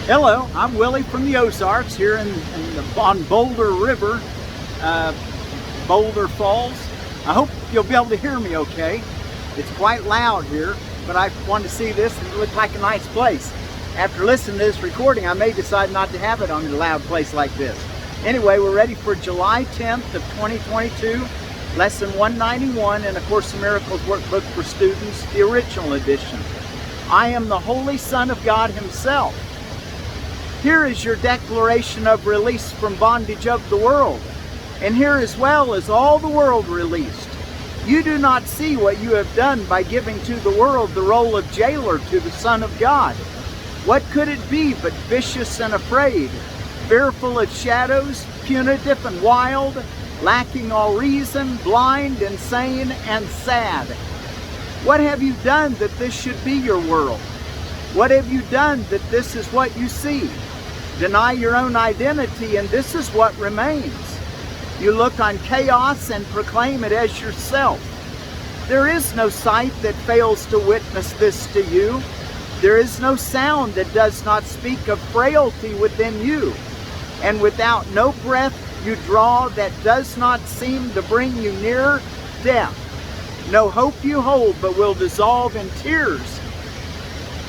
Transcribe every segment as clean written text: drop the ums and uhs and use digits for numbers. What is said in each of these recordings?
Hello, I'm Willie from the Ozarks here on Boulder River, Boulder Falls. I hope you'll be able to hear me okay. It's quite loud here, but I wanted to see this and it looked like a nice place. After listening to this recording, I may decide not to have it on a loud place like this. Anyway, we're ready for July 10th of 2022, lesson 191 in A Course in Miracles Workbook for Students, the original edition. I am the Holy Son of God Himself. Here is your declaration of release from bondage of the world. And here as well is all the world released. You do not see what you have done by giving to the world the role of jailer to the Son of God. What could it be but vicious and afraid, fearful of shadows, punitive and wild, lacking all reason, blind, insane, and sad? What have you done that this should be your world? What have you done that this is what you see? Deny your own identity, and this is what remains. You look on chaos and proclaim it as yourself. There is no sight that fails to witness this to you. There is no sound that does not speak of frailty within you. And without no breath you draw that does not seem to bring you near death. No hope you hold but will dissolve in tears.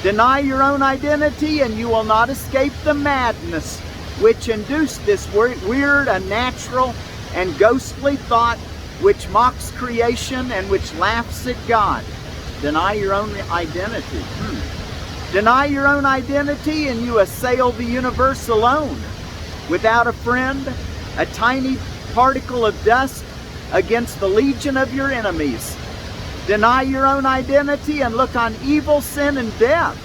Deny your own identity and you will not escape the madness which induced this weird, unnatural, and ghostly thought which mocks creation and which laughs at God. Deny your own identity. Deny your own identity and you assail the universe alone, without a friend, a tiny particle of dust against the legion of your enemies. Deny your own identity and look on evil, sin, and death,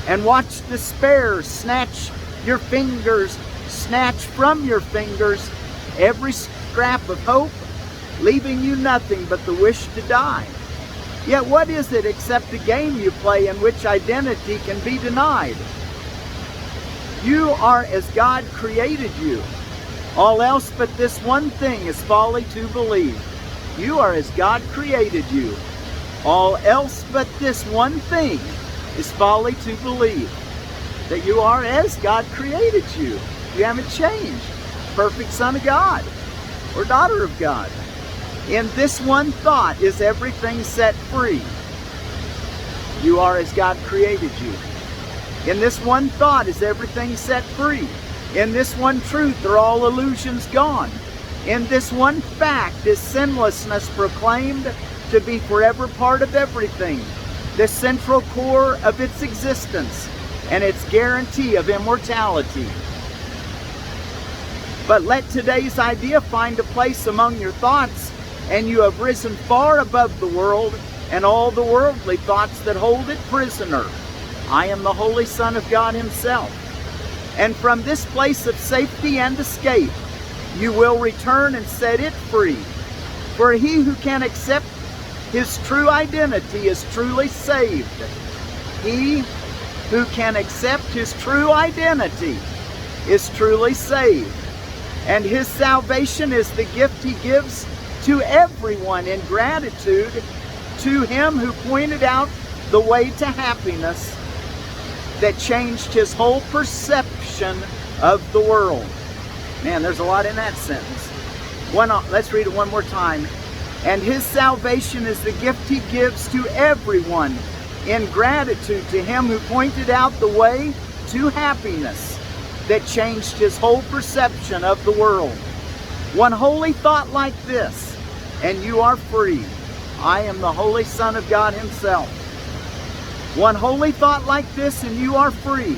and watch despair snatch from your fingers every scrap of hope, leaving you nothing but the wish to die. Yet what is it except a game you play in which identity can be denied? You are as God created you. All else but this one thing is folly to believe. You are as God created you. All else but this one thing is folly to believe. That you are as God created you. You haven't changed. Perfect Son of God or daughter of God. In this one thought is everything set free. You are as God created you. In this one thought is everything set free. In this one truth are all illusions gone. In this one fact is sinlessness proclaimed to be forever part of everything, the central core of its existence and its guarantee of immortality. But let today's idea find a place among your thoughts, and you have risen far above the world and all the worldly thoughts that hold it prisoner. I am the Holy Son of God Himself. And from this place of safety and escape, you will return and set it free. For he who can accept his true identity is truly saved. He who can accept his true identity is truly saved. And his salvation is the gift he gives to everyone in gratitude to him who pointed out the way to happiness that changed his whole perception of the world. Man, there's a lot in that sentence. Let's read it one more time. And his salvation is the gift he gives to everyone in gratitude to him who pointed out the way to happiness that changed his whole perception of the world. One holy thought like this, and you are free. I am the Holy Son of God Himself. One holy thought like this, and you are free.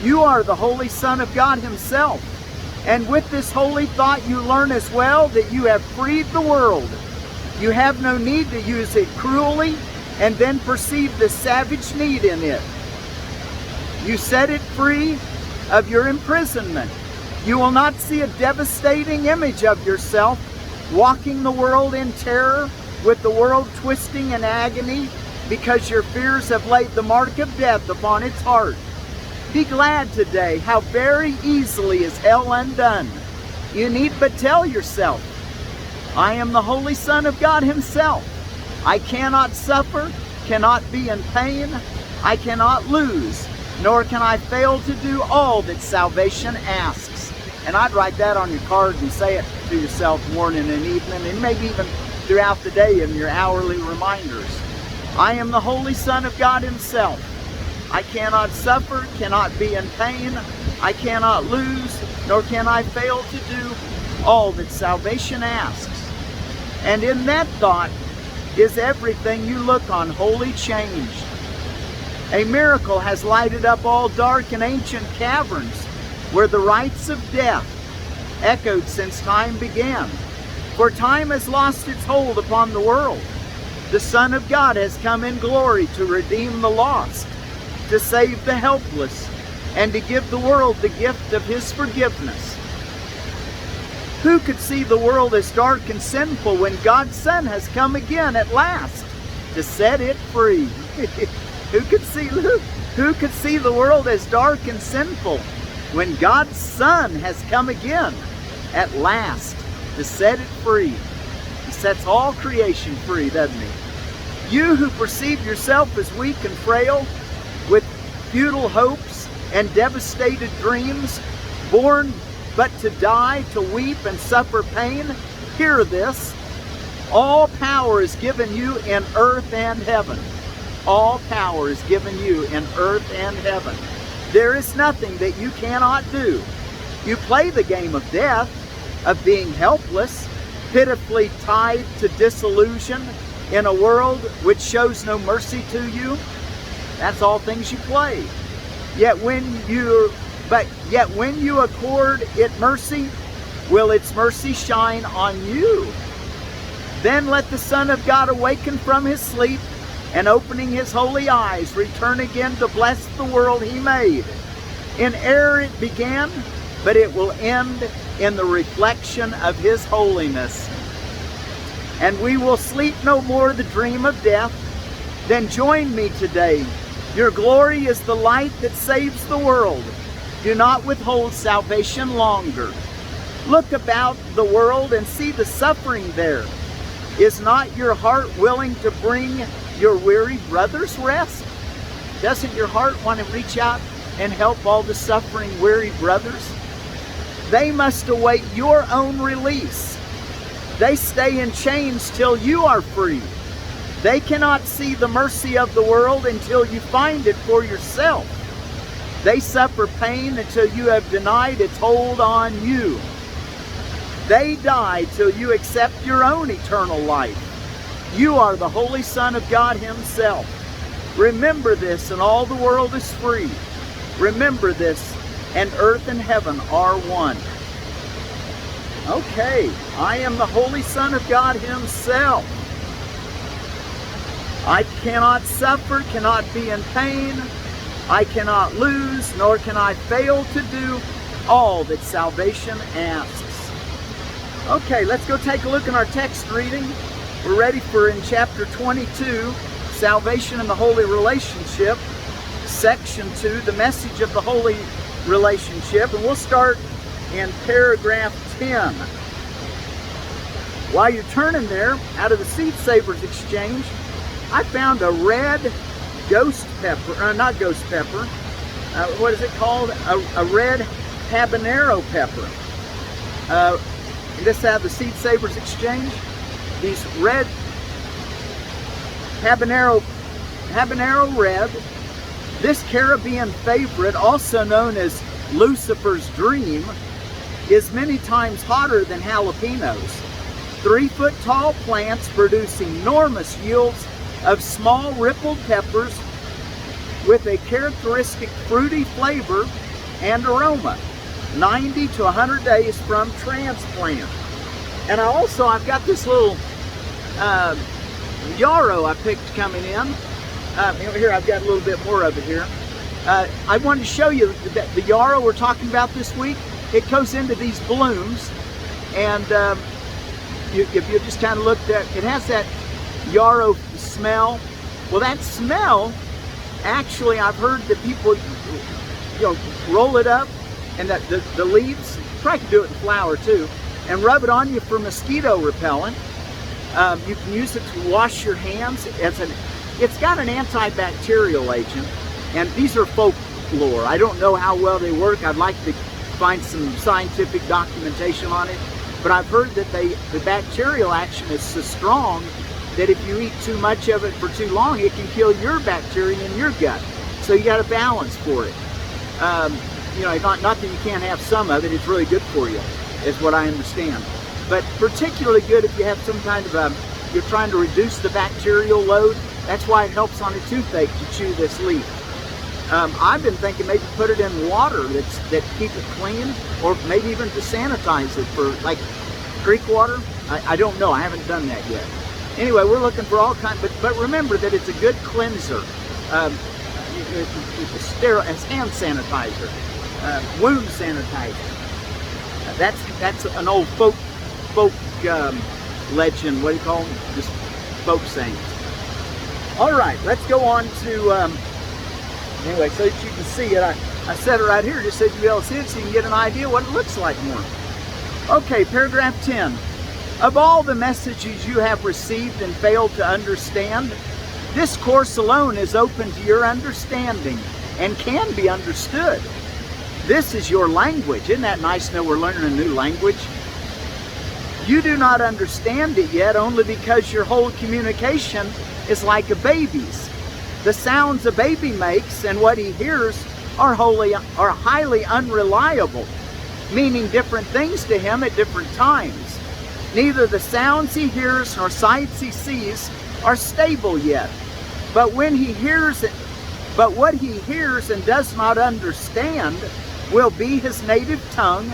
You are the Holy Son of God Himself. And with this holy thought, you learn as well that you have freed the world. You have no need to use it cruelly and then perceive the savage need in it. You set it free of your imprisonment. You will not see a devastating image of yourself walking the world in terror, with the world twisting in agony because your fears have laid the mark of death upon its heart. Be glad today how very easily is hell undone. You need but tell yourself, I am the Holy Son of God Himself. I cannot suffer, cannot be in pain, I cannot lose, nor can I fail to do all that salvation asks. And I'd write that on your card and say it to yourself morning and evening, and maybe even throughout the day in your hourly reminders. I am the Holy Son of God Himself. I cannot suffer, cannot be in pain, I cannot lose, nor can I fail to do all that salvation asks. And in that thought is everything you look on wholly changed. A miracle has lighted up all dark and ancient caverns where the rites of death echoed since time began. For time has lost its hold upon the world. The Son of God has come in glory to redeem the lost, to save the helpless, and to give the world the gift of His forgiveness. Who could see the world as dark and sinful when God's Son has come again at last to set it free? Who could see the world as dark and sinful when God's Son has come again at last to set it free? He sets all creation free, doesn't He? You who perceive yourself as weak and frail, with futile hopes and devastated dreams, born but to die, to weep and suffer pain, hear this. All power is given you in earth and heaven. All power is given you in earth and heaven. There is nothing that you cannot do. You play the game of death, of being helpless, pitifully tied to disillusion in a world which shows no mercy to you. That's all things you play. Yet when you accord it mercy, will its mercy shine on you? Then let the Son of God awaken from His sleep, and opening His holy eyes, return again to bless the world He made. In error it began, but it will end in the reflection of His holiness. And we will sleep no more the dream of death. Then join me today. Your glory is the light that saves the world. Do not withhold salvation longer. Look about the world and see the suffering there. Is not your heart willing to bring your weary brothers rest? Doesn't your heart want to reach out and help all the suffering, weary brothers? They must await your own release. They stay in chains till you are free. They cannot see the mercy of the world until you find it for yourself. They suffer pain until you have denied its hold on you. They die till you accept your own eternal life. You are the Holy Son of God Himself. Remember this, and all the world is free. Remember this, and earth and heaven are one. Okay, I am the Holy Son of God Himself. I cannot suffer, cannot be in pain. I cannot lose, nor can I fail to do all that salvation asks. Okay, let's go take a look in our text reading. We're ready for in chapter 22, Salvation and the Holy Relationship, section 2, the message of the holy relationship, and we'll start in paragraph 10. While you're turning there, out of the Seed Savers Exchange, I found a red ghost pepper, not ghost pepper, what is it called? A red habanero pepper. This out of the Seed Savers Exchange. These red habanero red. This Caribbean favorite, also known as Lucifer's Dream, is many times hotter than jalapenos. 3-foot tall plants produce enormous yields of small rippled peppers with a characteristic fruity flavor and aroma, 90 to 100 days from transplant. And I've got this little Yarrow I picked coming in. Here, I've got a little bit more of it here. I wanted to show you the Yarrow we're talking about this week. It goes into these blooms, and if you just kind of looked at it, has that Yarrow smell. Well, that smell, actually, I've heard that people, roll it up, and that the leaves, try to do it in flour too, and rub it on you for mosquito repellent. You can use it to wash your hands. It's got an antibacterial agent, and these are folklore. I don't know how well they work. I'd like to find some scientific documentation on it. But I've heard that the bacterial action is so strong that if you eat too much of it for too long, it can kill your bacteria in your gut. So you got to balance for it. You know, not that you can't have some of it. It's really good for you, is what I understand. But particularly good if you have some kind of you're trying to reduce the bacterial load. That's why it helps on a toothache to chew this leaf. I've been thinking maybe put it in water that keep it clean, or maybe even to sanitize it for like creek water. I don't know. I haven't done that yet. Anyway, we're looking for all kinds, but remember that it's a good cleanser. It's sterile as hand sanitizer, wound sanitizer. That's an old folk legend. What do you call them? Just folk sayings. All right, let's go on to, anyway, so that you can see it. I set it right here just so you'll be able to see it so you can get an idea what it looks like more. Okay, paragraph 10. Of all the messages you have received and failed to understand, this course alone is open to your understanding and can be understood. This is your language. Isn't that nice to know we're learning a new language? You do not understand it yet only because your whole communication is like a baby's. The sounds a baby makes and what he hears are highly unreliable, meaning different things to him at different times. Neither the sounds he hears nor sights he sees are stable yet. But what he hears and does not understand will be his native tongue,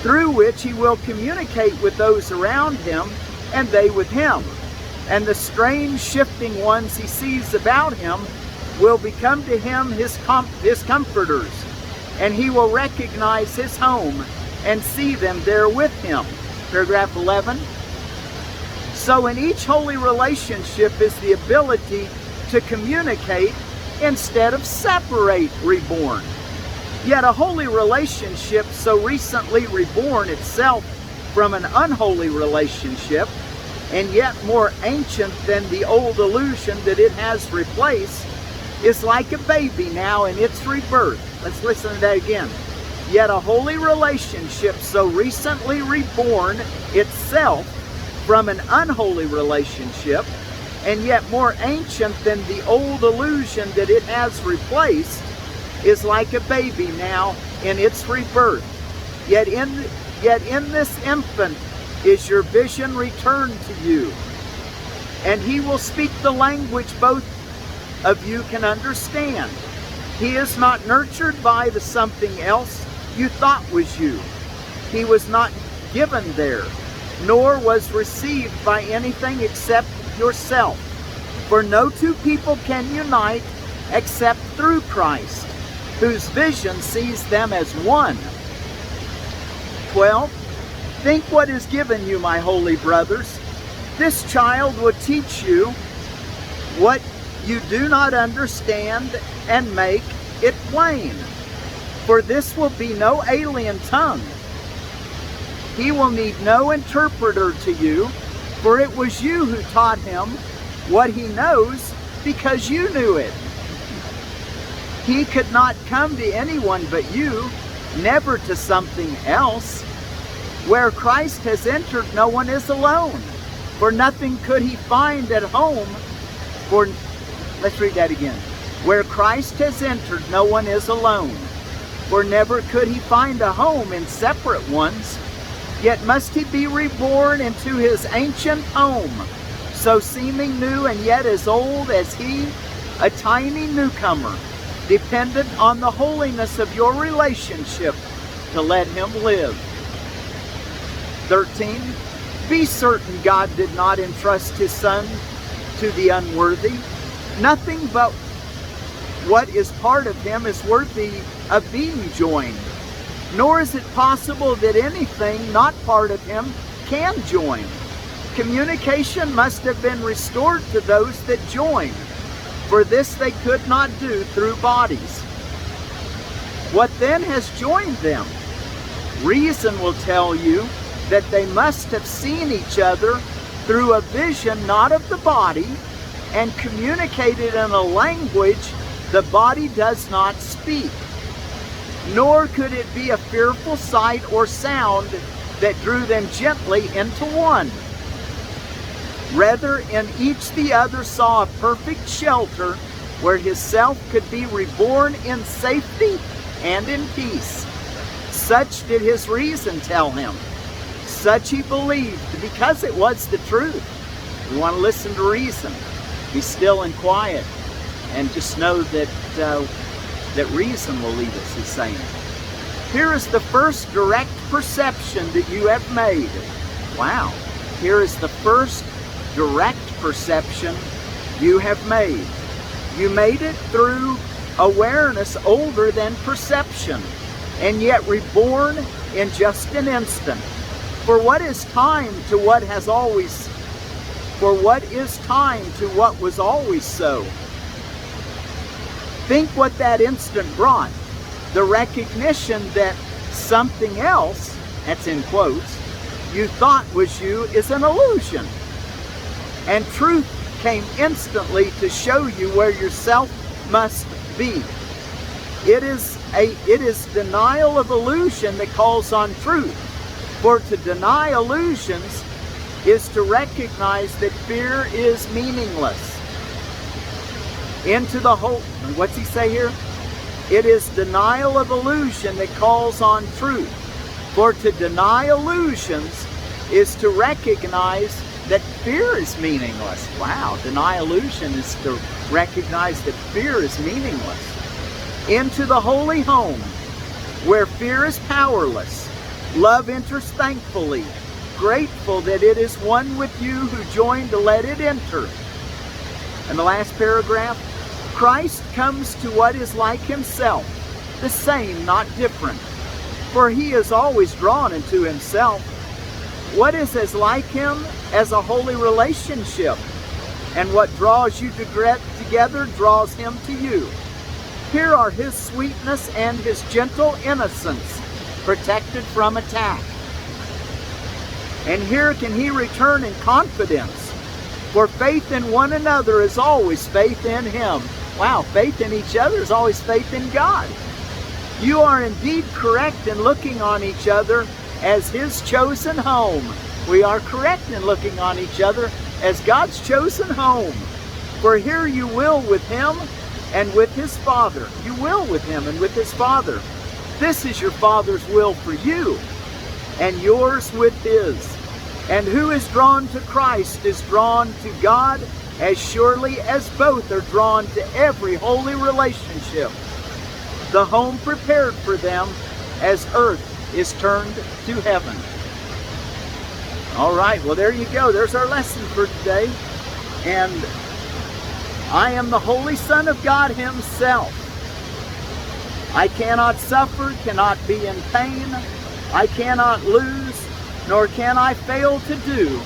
through which he will communicate with those around him and they with him. And the strange shifting ones he sees about him will become to him his comforters, and he will recognize his home and see them there with him. Paragraph 11. So in each holy relationship is the ability to communicate instead of separate reborn. Yet a holy relationship so recently reborn itself from an unholy relationship, and yet more ancient than the old illusion that it has replaced, is like a baby now in its rebirth. Let's listen to that again. Yet a holy relationship so recently reborn itself from an unholy relationship, and yet more ancient than the old illusion that it has replaced, is like a baby now in its rebirth. Yet in this infant is your vision returned to you, and he will speak the language both of you can understand. He is not nurtured by the something else you thought was you. He was not given there, nor was received by anything except yourself. For no two people can unite except through Christ, whose vision sees them as one. 12. Think what is given you, my holy brothers. This child will teach you what you do not understand and make it plain. For this will be no alien tongue. He will need no interpreter to you, for it was you who taught him what he knows because you knew it. He could not come to anyone but you, never to something else. Where Christ has entered, no one is alone, for nothing could he find at home. Let's read that again. Where Christ has entered, no one is alone, for never could he find a home in separate ones. Yet must he be reborn into his ancient home, so seeming new and yet as old as he, a tiny newcomer, dependent on the holiness of your relationship to let him live. 13. Be certain God did not entrust his Son to the unworthy. Nothing but what is part of him is worthy of being joined, nor is it possible that anything not part of him can join. Communication must have been restored to those that join, for this they could not do through bodies. What then has joined them? Reason will tell you that they must have seen each other through a vision not of the body, and communicated in a language the body does not speak, nor could it be a fearful sight or sound that drew them gently into one. Rather, in each the other saw a perfect shelter where his self could be reborn in safety and in peace. Such did his reason tell him. Such he believed, because it was the truth. We want to listen to reason. Be still and quiet, and just know that that reason will lead us, he's saying. Here is the first direct perception that you have made. Wow. Here is the first direct perception you have made. You made it through awareness older than perception, and yet reborn in just an instant. For what is time to what has always, for what is time to what was always so? Think what that instant brought. The recognition that something else, that's in quotes, you thought was you is an illusion. And truth came instantly to show you where yourself must be. It is denial of illusion that calls on truth. For to deny illusions is to recognize that fear is meaningless. Into the whole, what's he say here? It is denial of illusion that calls on truth. For to deny illusions is to recognize that fear is meaningless. Wow, deny illusion is to recognize that fear is meaningless. Into the holy home, where fear is powerless, love enters thankfully, grateful that it is one with you who joined to let it enter. And the last paragraph, Christ comes to what is like himself, the same, not different. For he is always drawn into himself. What is as like him as a holy relationship? And what draws you together draws him to you. Here are his sweetness and his gentle innocence, protected from attack. And here can he return in confidence, for faith in one another is always faith in him. Wow, faith in each other is always faith in God. You are indeed correct in looking on each other as his chosen home. We are correct in looking on each other as God's chosen home. For here you will with him and with his Father. You will with him and with his Father. This is your Father's will for you, and yours with his. And who is drawn to Christ is drawn to God as surely as both are drawn to every holy relationship, the home prepared for them as earth is turned to heaven. All right, well, there you go. There's our lesson for today. And I am the Holy Son of God himself. I cannot suffer, cannot be in pain. I cannot lose, nor can I fail to do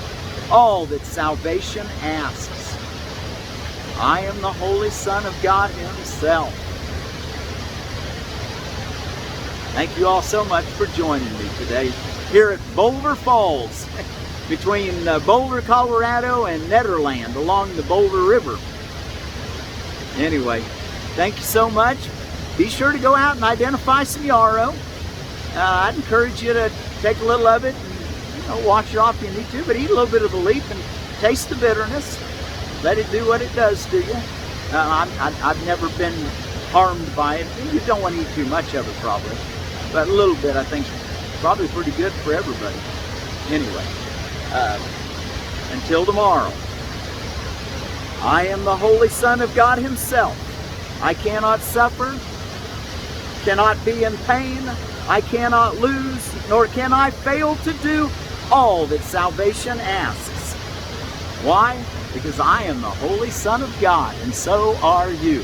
all that salvation asks. I am the Holy Son of God himself. Thank you all so much for joining me today here at Boulder Falls, between Boulder, Colorado and Nederland along the Boulder River. Anyway, thank you so much. Be sure to go out and identify some yarrow. I'd encourage you to take a little of it and wash it off if you need to, but eat a little bit of the leaf and taste the bitterness. Let it do what it does to you. I've never been harmed by it. You don't want to eat too much of it probably, but a little bit I think is probably pretty good for everybody. Anyway, until tomorrow, I am the Holy Son of God himself. I cannot suffer, cannot be in pain, I cannot lose, nor can I fail to do all that salvation asks. Why? Because I am the Holy Son of God, and so are you.